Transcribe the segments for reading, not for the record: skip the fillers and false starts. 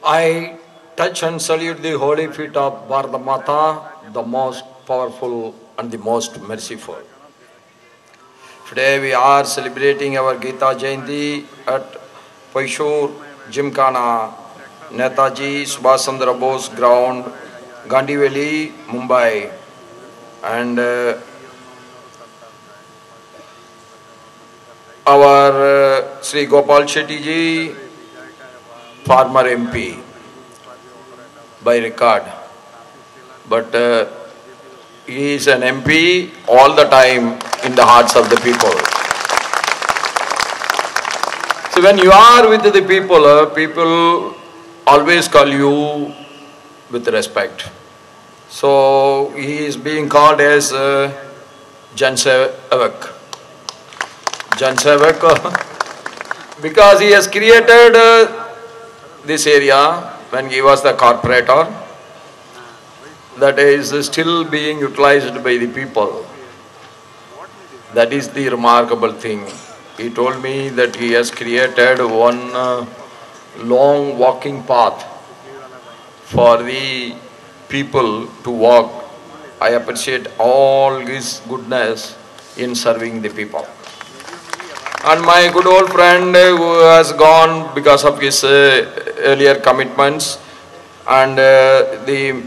I touch and salute the holy feet of Bharata Mata, the most powerful and the most merciful. Today we are celebrating our Gita Jayanti at Paishur, Gymkhana, Netaji Subhash Chandra Bose ground, Gandhivali, Mumbai. And our Sri Gopal Shetty ji, former MP by record, but he is an MP all the time in the hearts of the people. So when you are with the people, people always call you with respect. So he is being called as Jan Sevak. Jan Sevak because he has created this area when he was the corporator, that is still being utilized by the people. That is the remarkable thing. He told me that he has created one long walking path for the people to walk. I appreciate all his goodness in serving the people. And my good old friend who has gone because of his earlier commitments, and the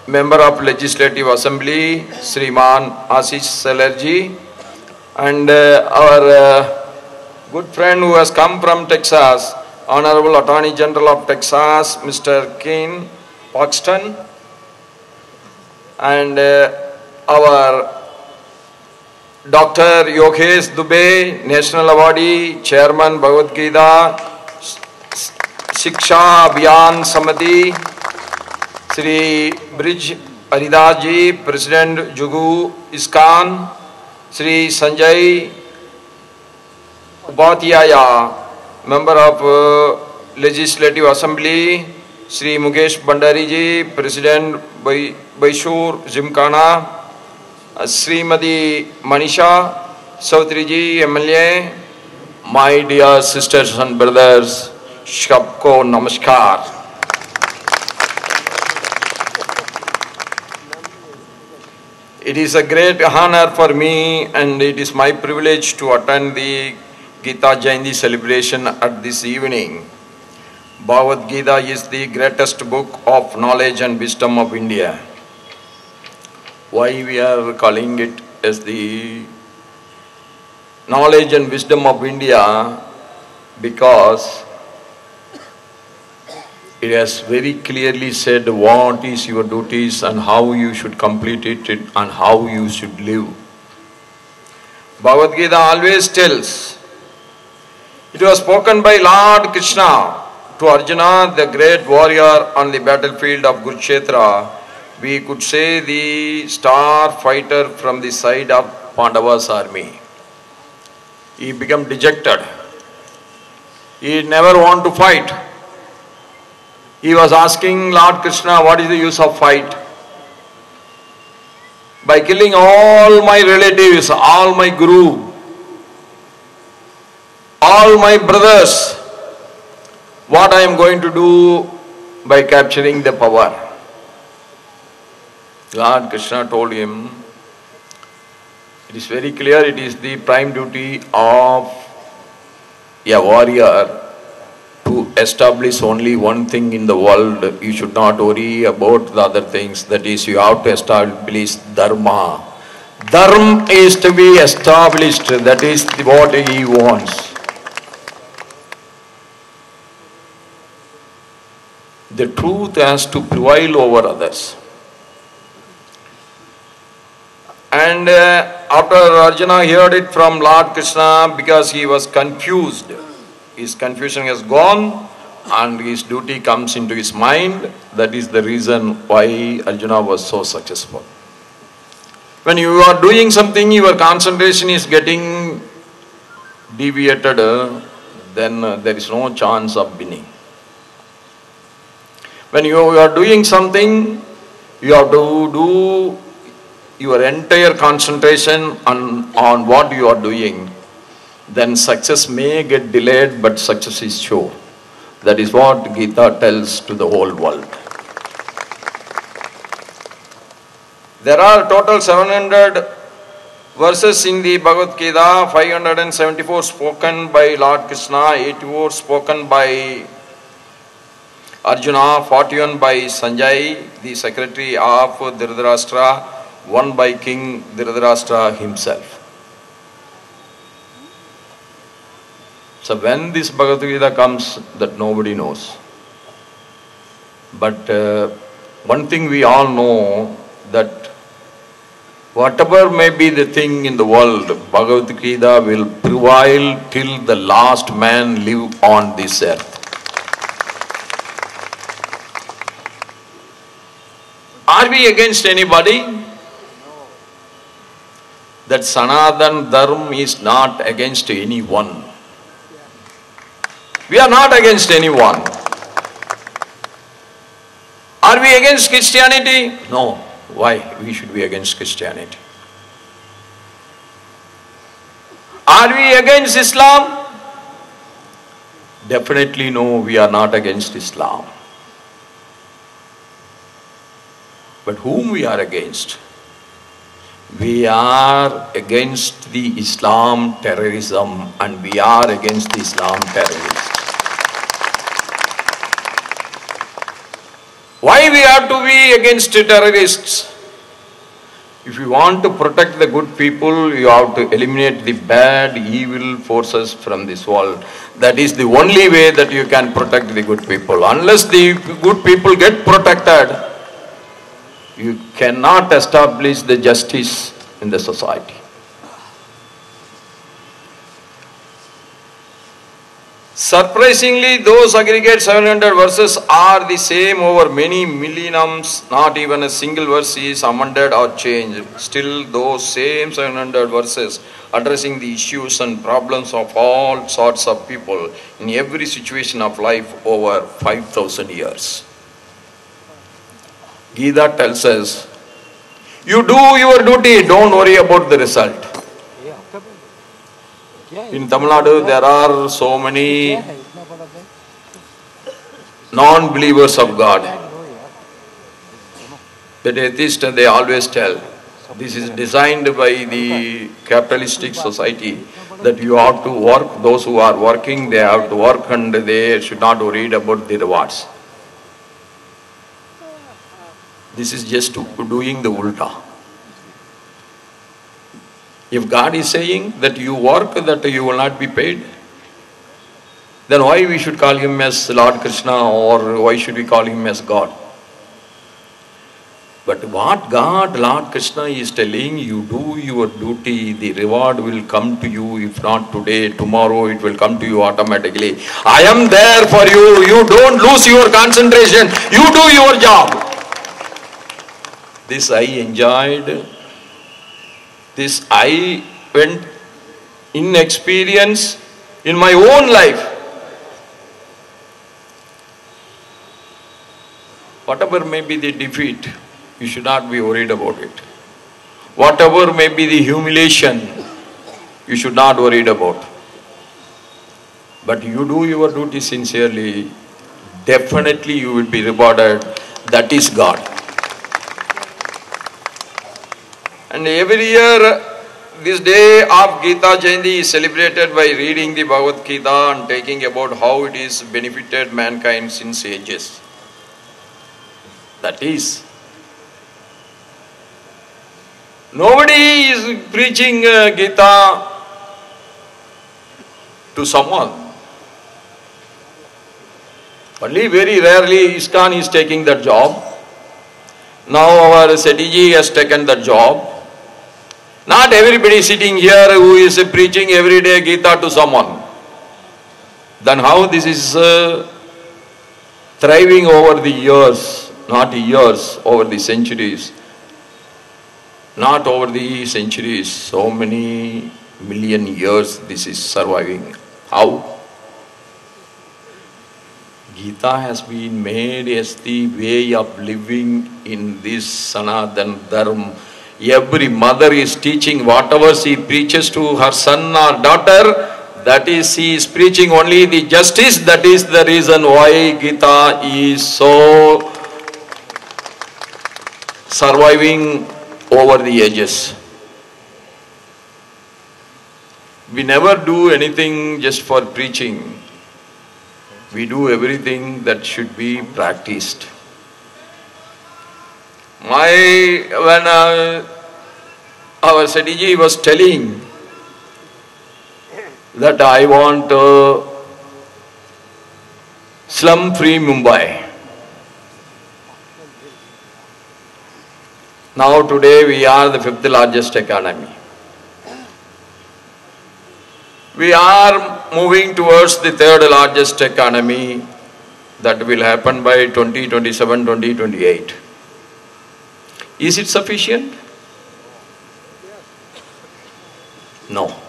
member of Legislative Assembly, Sriman Ashish Salarji, and our good friend who has come from Texas, Honorable Attorney General of Texas, Mr. Ken Paxton, and our Dr. Yogesh Dubey, National Awardee, Chairman Bhagavad Gita, Shiksha Abhiyan Samati, Sri Brij Haridas ji, President Jugu ISKCON, Sri Sanjay Upadhyaya, Member of Legislative Assembly, Sri Mukesh Bhandari ji, President Paishur Gymkhana, Srimati Manisha Chaudhary ji, MLA, my dear sisters and brothers, Sabko Namaskar. It is a great honor for me and it is my privilege to attend the Gita Jayanti celebration at this evening. Bhagavad Gita is the greatest book of knowledge and wisdom of India. Why we are calling it as the knowledge and wisdom of India? Because it has very clearly said what is your duties and how you should complete it and how you should live. Bhagavad Gita always tells. It was spoken by Lord Krishna to Arjuna, the great warrior on the battlefield of Kurukshetra. We could say the star fighter from the side of Pandava's army. He became dejected. He never wanted to fight. He was asking Lord Krishna, what is the use of fight? By killing all my relatives, all my guru, all my brothers, what I am going to do by capturing the Pawar? Lord Krishna told him, it is very clear, it is the prime duty of a warrior to establish only one thing in the world. You should not worry about the other things. That is, you have to establish Dharma. Dharma is to be established. That is what he wants. The truth has to prevail over others. And after Arjuna heard it from Lord Krishna, because he was confused, his confusion has gone and his duty comes into his mind. That is the reason why Arjuna was so successful. When you are doing something, your concentration is getting deviated, then there is no chance of winning. When you are doing something, you have to do your entire concentration on what you are doing. Then success may get delayed, but success is sure. That is what Gita tells to the whole world. There are total 700 verses in the Bhagavad Gita, 574 spoken by Lord Krishna, 84 spoken by Arjuna, 41 by Sanjay, the secretary of Dhritarashtra, 1 by King Dhritarashtra himself. So when this Bhagavad Gita comes, that nobody knows. But one thing we all know, that whatever may be the thing in the world, Bhagavad Gita will prevail till the last man live on this earth. Are we against anybody? That Sanatana Dharma is not against anyone. We are not against anyone. Are we against Christianity? No. Why we should be against Christianity? Are we against Islam? Definitely no, we are not against Islam. But whom we are against? We are against the Islam terrorism, and we are against the Islam terrorists. Why we have to be against terrorists? If you want to protect the good people, you have to eliminate the bad, evil forces from this world. That is the only way that you can protect the good people. Unless the good people get protected, you cannot establish the justice in the society. Surprisingly, those aggregate 700 verses are the same over many millenniums. Not even a single verse is amended or changed. Still, those same 700 verses addressing the issues and problems of all sorts of people in every situation of life over 5,000 years. Gita tells us, you do your duty, don't worry about the result. In Tamil Nadu, there are so many non-believers of God. The atheists, they always tell, this is designed by the capitalistic society, that you have to work, those who are working, they have to work and they should not worry about the rewards. This is just doing the ulta. If God is saying that you work, that you will not be paid, then why we should call him as Lord Krishna, or why should we call him as God? But what God, Lord Krishna is telling, you do your duty, the reward will come to you. If not today, tomorrow it will come to you automatically. I am there for you. You don't lose your concentration. You do your job. This I enjoyed. This I went in experience in my own life. Whatever may be the defeat, you should not be worried about it. Whatever may be the humiliation, you should not worry about. But you do your duty sincerely, definitely you will be rewarded. That is God. And every year, this day of Gita Jayanti is celebrated by reading the Bhagavad Gita and taking about how it is benefited mankind since ages. That is, nobody is preaching Gita to someone. Only very rarely ISKCON is taking that job. Now our Setiji has taken that job. Not everybody sitting here who is preaching every day Gita to someone. Then how this is thriving over the years, not years, over the centuries. Not over the centuries, so many million years this is surviving. How? Gita has been made as the way of living in this Sanatana Dharma. Every mother is teaching whatever she preaches to her son or daughter, That is, he is preaching only the justice. That is the reason why Gita is so surviving over the ages. We never do anything just for preaching. We do everything that should be practiced. When our Sediji was telling that I want slum-free Mumbai. Now today we are the 5th largest economy. We are moving towards the 3rd largest economy. That will happen by 2027, 2028. Is it sufficient? No.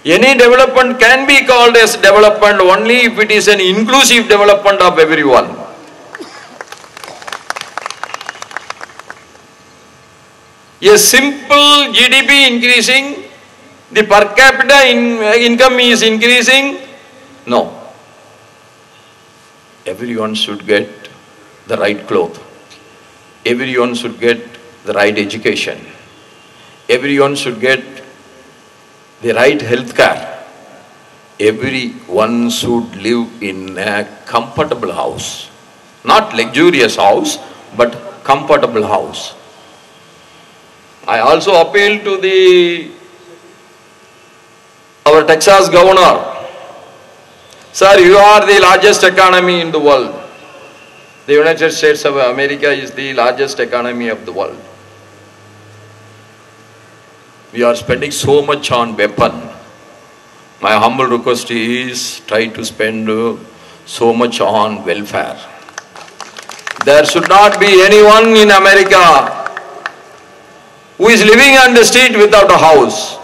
Any development can be called as development only if it is an inclusive development of everyone. A simple GDP increasing, the per capita income is increasing. No. Everyone should get the right clothes. Everyone should get the right education. Everyone should get the right health care. Everyone should live in a comfortable house. Not luxurious house, but comfortable house. I also appeal to our Texas governor. Sir, you are the largest economy in the world. The United States of America is the largest economy of the world. We are spending so much on weapon. My humble request is try to spend so much on welfare. There should not be anyone in America who is living on the street without a house.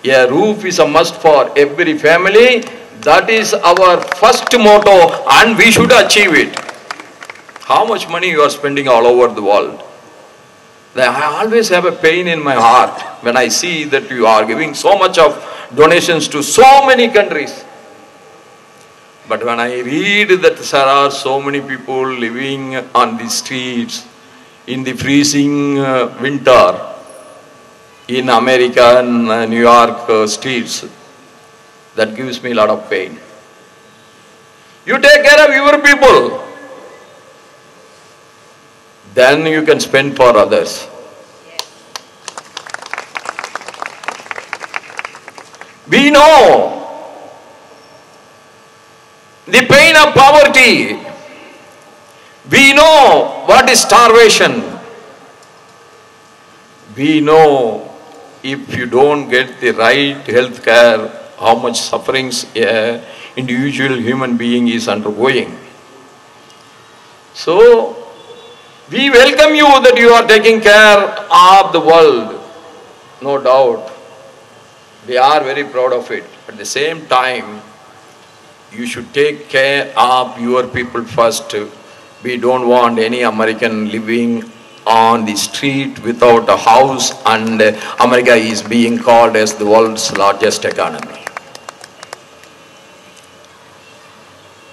A roof is a must for every family. That is our first motto and we should achieve it. How much money you are spending all over the world? I always have a pain in my heart when I see that you are giving so much of donations to so many countries. But when I read that there are so many people living on the streets in the freezing winter in American New York streets, that gives me a lot of pain. You take care of your people, then you can spend for others. We know the pain of poverty. We know what is starvation. We know if you don't get the right health care, how much sufferings an individual human being is undergoing. So, we welcome you that you are taking care of the world. No doubt. We are very proud of it. At the same time, you should take care of your people first. We don't want any American living on the street without a house, and America is being called as the world's largest economy.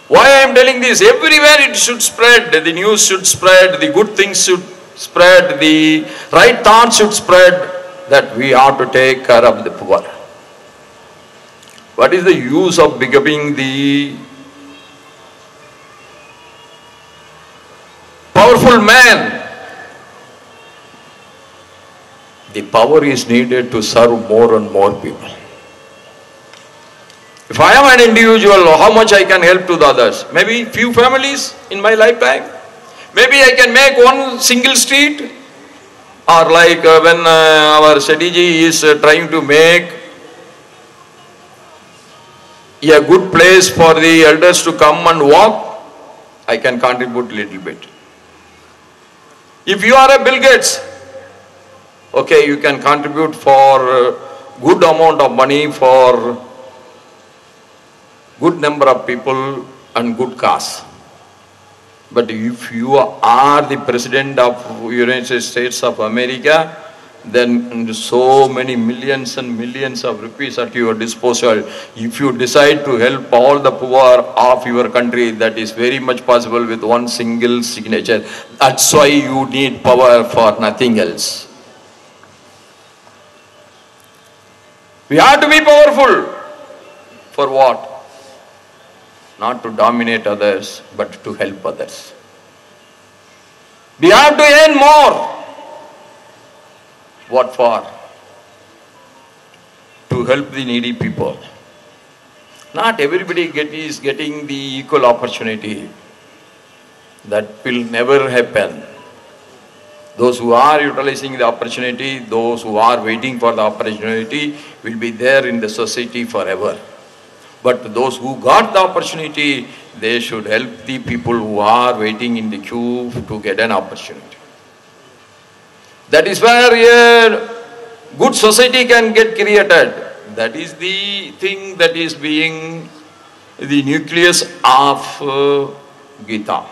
Why I am telling this? Everywhere it should spread, the news should spread, the good things should spread, the right thoughts should spread, that we have to take care of the poor. What is the use of becoming the powerful man? The power is needed to serve more and more people. If I am an individual, how much I can help to the others? Maybe few families in my lifetime. Maybe I can make one single street. Or like when our Sediji is trying to make a good place for the elders to come and walk, I can contribute a little bit. If you are a Bill Gates, okay, you can contribute for good amount of money for good number of people and good cause. But if you are the President of United States of America, then so many millions and millions of rupees at your disposal. If you decide to help all the poor of your country, that is very much possible with one single signature. That's why you need power, for nothing else. We have to be powerful. For what? Not to dominate others, but to help others. We have to earn more. What for? To help the needy people. Not everybody is getting the equal opportunity. That will never happen. Those who are utilizing the opportunity, those who are waiting for the opportunity, will be there in the society forever. But those who got the opportunity, they should help the people who are waiting in the queue to get an opportunity. That is where a good society can get created. That is the thing that is being the nucleus of Gita.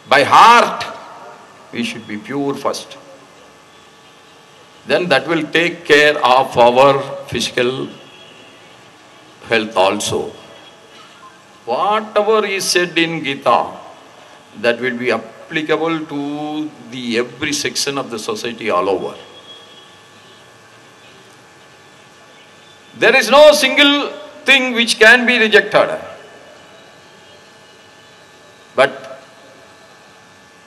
By heart, we should be pure first. Then that will take care of our physical health also. Whatever is said in Gita, that will be applicable to the every section of the society all over. There is no single thing which can be rejected. But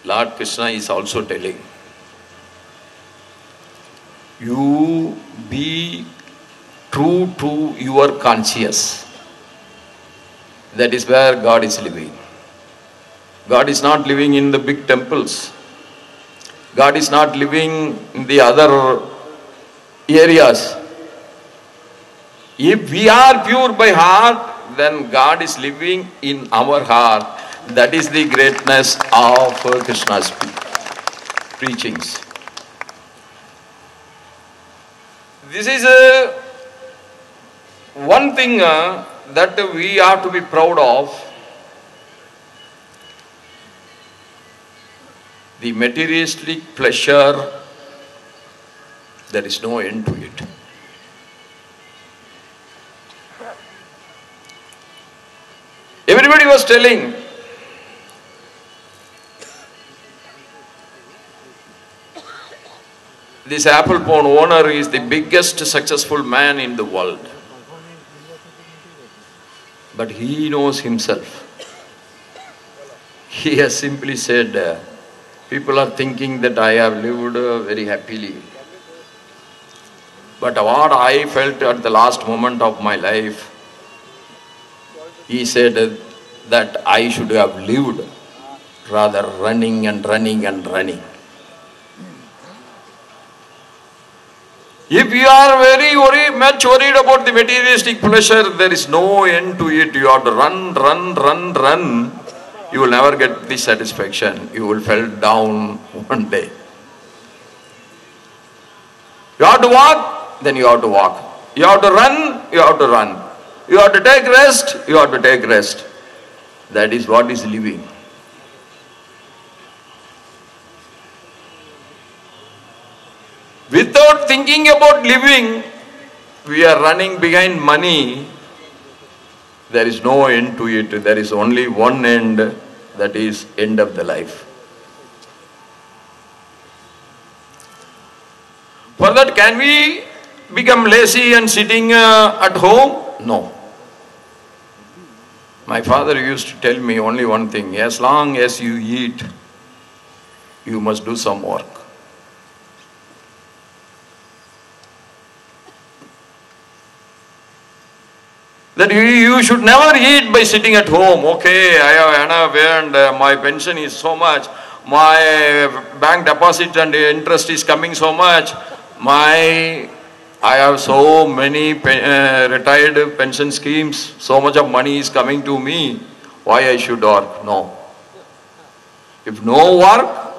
Lord Krishna is also telling, you be true to your conscience. That is where God is living. God is not living in the big temples. God is not living in the other areas. If we are pure by heart, then God is living in our heart. That is the greatness of Krishna's preachings. This is one thing that we have to be proud of. The materialistic pleasure, there is no end to it. Everybody was telling, this Apple phone owner is the biggest successful man in the world. But he knows himself. He has simply said, people are thinking that I have lived very happily. But what I felt at the last moment of my life, he said that I should have lived rather running and running and running. If you are very much worried about the materialistic pleasure, there is no end to it. You have to run, run, run, run. You will never get the satisfaction. You will fall down one day. You have to walk, then you have to walk. You have to run, you have to run. You have to take rest, you have to take rest. That is what is living. Without thinking about living, we are running behind money. There is no end to it. There is only one end, that is end of the life. For that, can we become lazy and sitting at home? No. My father used to tell me only one thing: as long as you eat, you must do some work. That you should never eat by sitting at home. Okay, I have enough and my pension is so much, my bank deposit and interest is coming so much, I have so many retired pension schemes, so much of money is coming to me, why I should work? No. If no work,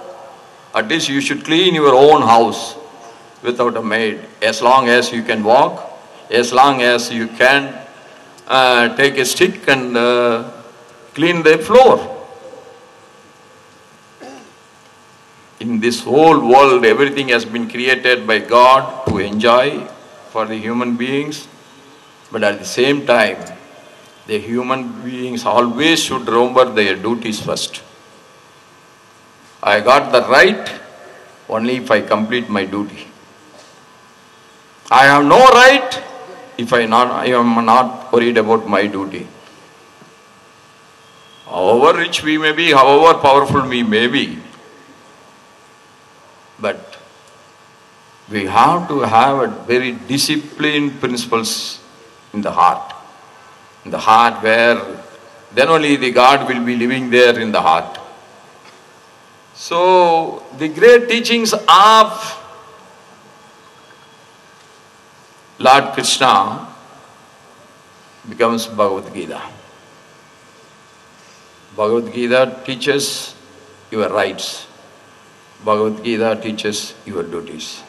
at least you should clean your own house without a maid. As long as you can walk, as long as you can take a stick and clean the floor. in this whole world, everything has been created by God to enjoy for the human beings. But at the same time, the human beings always should remember their duties first. I got the right only if I complete my duty. I have no right if I am not worried about my duty. However rich we may be, however powerful we may be, but we have to have a very disciplined principles in the heart. In the heart, where then only the God will be living there in the heart. So the great teachings of Lord Krishna becomes Bhagavad Gita. Bhagavad Gita teaches your rights. Bhagavad Gita teaches your duties.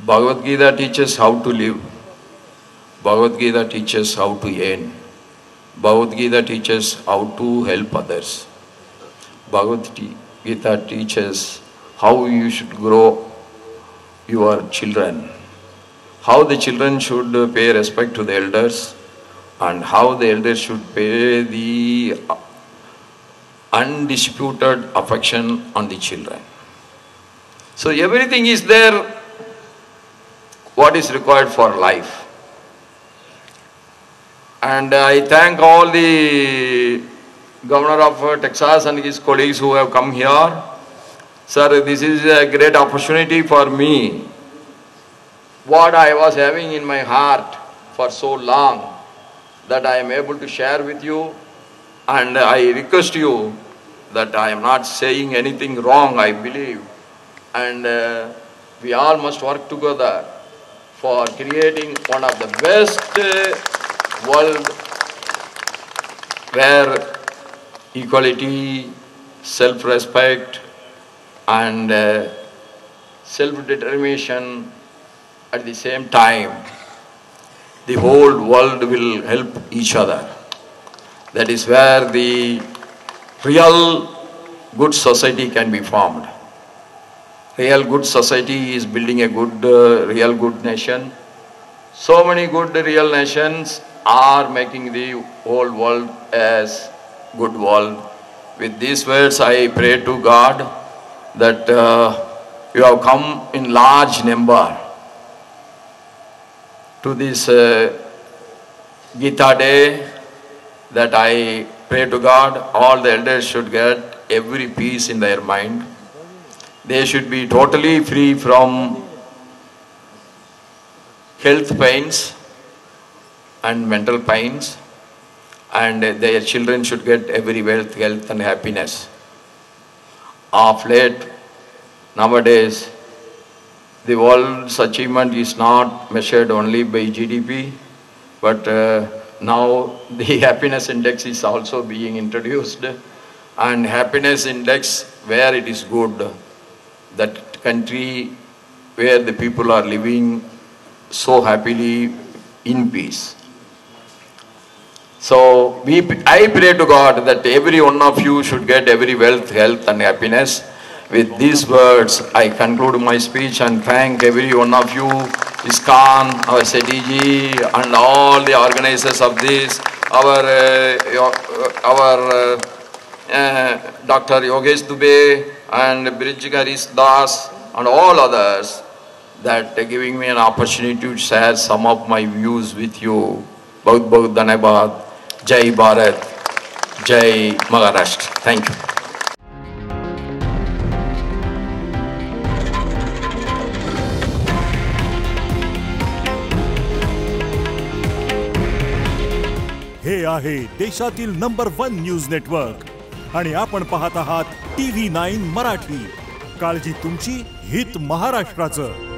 Bhagavad Gita teaches how to live. Bhagavad Gita teaches how to earn. Bhagavad Gita teaches how to help others. Bhagavad Gita teaches how you should grow your children, how the children should pay respect to the elders, and how the elders should pay the undisputed affection on the children. So everything is there, what is required for life. And I thank all the Governor of Texas and his colleagues who have come here. Sir, this is a great opportunity for me. What I was having in my heart for so long, that I am able to share with you. And I request you that I am not saying anything wrong, I believe. And we all must work together for creating one of the best world where equality, self-respect and self-determination at the same time, the whole world will help each other. That is where the real good society can be formed. Real good society is building a good, real good nation. So many good real nations are making the whole world as good world. With these words, I pray to God that you have come in large number to this Gita Day, that I pray to God all the elders should get every peace in their mind. They should be totally free from health pains and mental pains, and their children should get every wealth, health and happiness. Of late, nowadays, the world's achievement is not measured only by GDP, but now the happiness index is also being introduced, and happiness index where it is good, that country where the people are living so happily in peace. So I pray to God that every one of you should get every wealth, health and happiness. With these words, I conclude my speech and thank every one of you, ISKCON, our SETG and all the organizers of this, our Dr. Yogesh Dubey and Bridge Garis Das and all others, that giving me an opportunity to share some of my views with you. Bahut bahut dhanyabad. Jai Bharat, Jai Maharashtra. Thank you. हे आहे देशातील number 1 news network आणि आपण पाहत आहात TV9 Marathi. काळजी तुमची, हित महाराष्ट्राचं.